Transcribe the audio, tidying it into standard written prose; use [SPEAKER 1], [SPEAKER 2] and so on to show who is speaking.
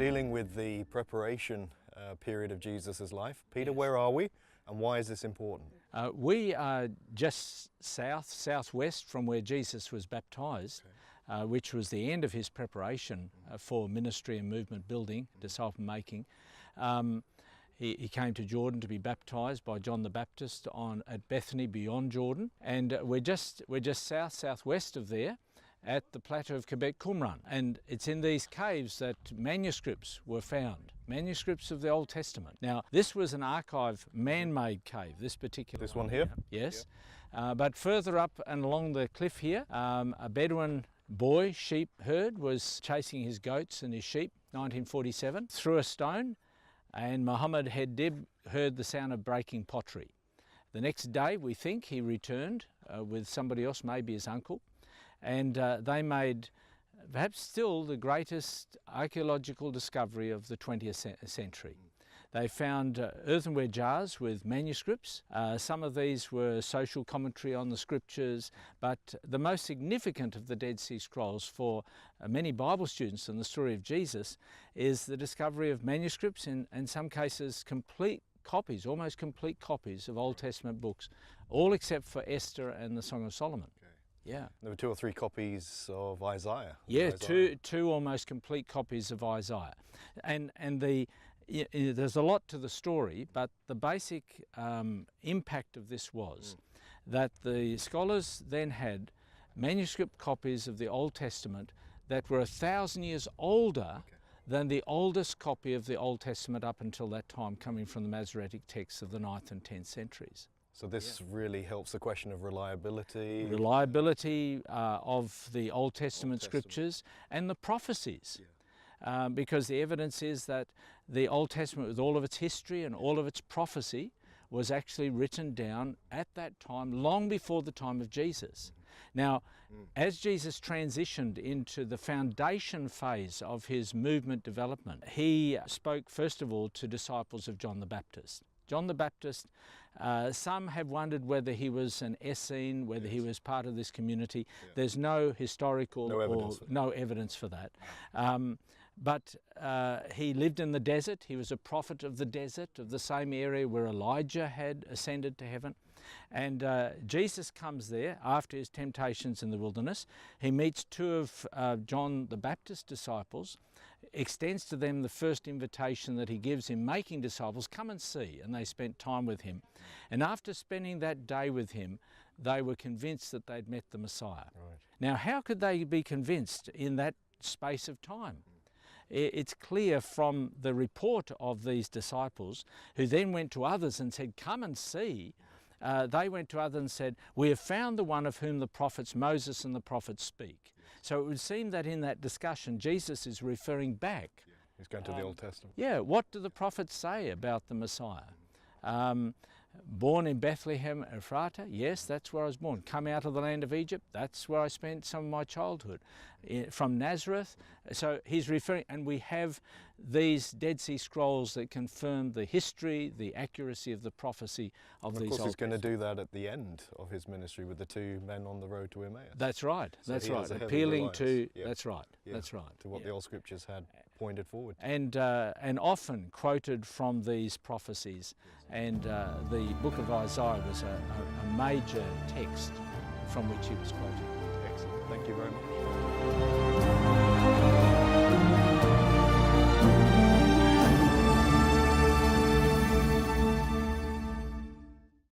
[SPEAKER 1] dealing with the preparation period of Jesus' life. Peter,
[SPEAKER 2] Yes.
[SPEAKER 1] where are we and why is this important?
[SPEAKER 2] We are just southwest from where Jesus was baptised, which was the end of his preparation for ministry and movement building, disciple making. He came to Jordan to be baptised by John the Baptist at Bethany beyond Jordan, and we're just southwest of there, at the plateau of Quebec, Qumran. And it's in these caves that manuscripts were found, manuscripts of the Old Testament. Now, this was an archive, man-made cave, this particular
[SPEAKER 1] This one here?
[SPEAKER 2] Yes. But further up and along the cliff here, a Bedouin boy, sheep herd, was chasing his goats and his sheep, 1947, threw a stone, and Muhammad Heddib heard the sound of breaking pottery. The next day, we think, he returned with somebody else, maybe his uncle, and they made perhaps still the greatest archaeological discovery of the 20th century. They found earthenware jars with manuscripts. Some of these were social commentary on the scriptures, but the most significant of the Dead Sea Scrolls for many Bible students in the story of Jesus is the discovery of manuscripts, in some cases complete copies, almost complete copies of Old Testament books, all except for Esther and the Song of Solomon. Yeah.
[SPEAKER 1] There were 2 or 3 copies of Isaiah.
[SPEAKER 2] Yeah, two almost complete copies of Isaiah. And there's a lot to the story, but the basic impact of this was that the scholars then had manuscript copies of the Old Testament that were 1,000 years older than the oldest copy of the Old Testament up until that time, coming from the Masoretic texts of the 9th and 10th centuries.
[SPEAKER 1] So this really helps the question of reliability.
[SPEAKER 2] Reliability of the Old Testament scriptures and the prophecies. Because the evidence is that the Old Testament, with all of its history and all of its prophecy, was actually written down at that time, long before the time of Jesus. Now, as Jesus transitioned into the foundation phase of his movement development, he spoke first of all to disciples of John the Baptist. John the Baptist, some have wondered whether he was an Essene, whether he was part of this community. There's no historical no evidence for that. But he lived in the desert. He was a prophet of the desert, of the same area where Elijah had ascended to heaven. And Jesus comes there after his temptations in the wilderness. He meets 2 of John the Baptist's disciples, extends to them the first invitation that he gives in making disciples, come and see, and they spent time with him. And after spending that day with him, they were convinced that they'd met the Messiah. Right. Now, how could they be convinced in that space of time? It's clear from the report of these disciples, who then went to others and said, come and see. They went to others and said, we have found the one of whom the prophets Moses and the prophets speak. So it would seem that in that discussion, Jesus is referring back.
[SPEAKER 1] He's going to the Old Testament.
[SPEAKER 2] Yeah, what do the prophets say about the Messiah? Born in Bethlehem, Ephrata, yes, that's where I was born. Come out of the land of Egypt, that's where I spent some of my childhood. From Nazareth, so he's referring, and we have these Dead Sea Scrolls that confirm the history, the accuracy of the prophecy of these Old Testament.
[SPEAKER 1] Of course, he's going to do that at the end of his ministry with the 2 men on the road to Emmaus.
[SPEAKER 2] That's right,
[SPEAKER 1] So
[SPEAKER 2] that's right.
[SPEAKER 1] appealing
[SPEAKER 2] to, that's right, that's right.
[SPEAKER 1] To what the old scriptures had pointed forward.
[SPEAKER 2] And often quoted from these prophecies. And the book of Isaiah was a major text from which he was quoting.
[SPEAKER 1] Excellent. Thank you very much.